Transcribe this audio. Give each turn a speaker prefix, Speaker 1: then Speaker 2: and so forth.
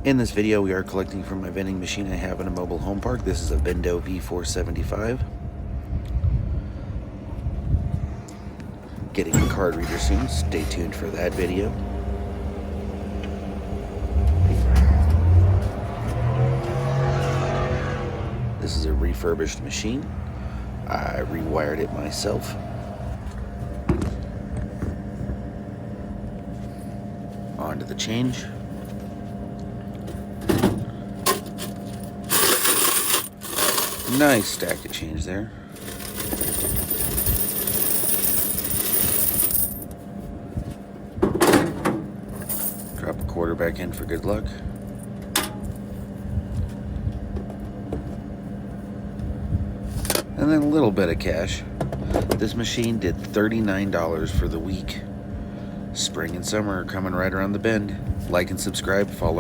Speaker 1: In this video, we are collecting from my vending machine I have in a mobile home park. This is a Vendo V475. Getting a card reader soon. Stay tuned for that video. This is a refurbished machine. I rewired it myself. Onto the change. Nice stack of change there. Drop a quarter back in for good luck. And then a little bit of cash. This machine did $39 for the week. Spring and summer are coming right around the bend. Like and subscribe, follow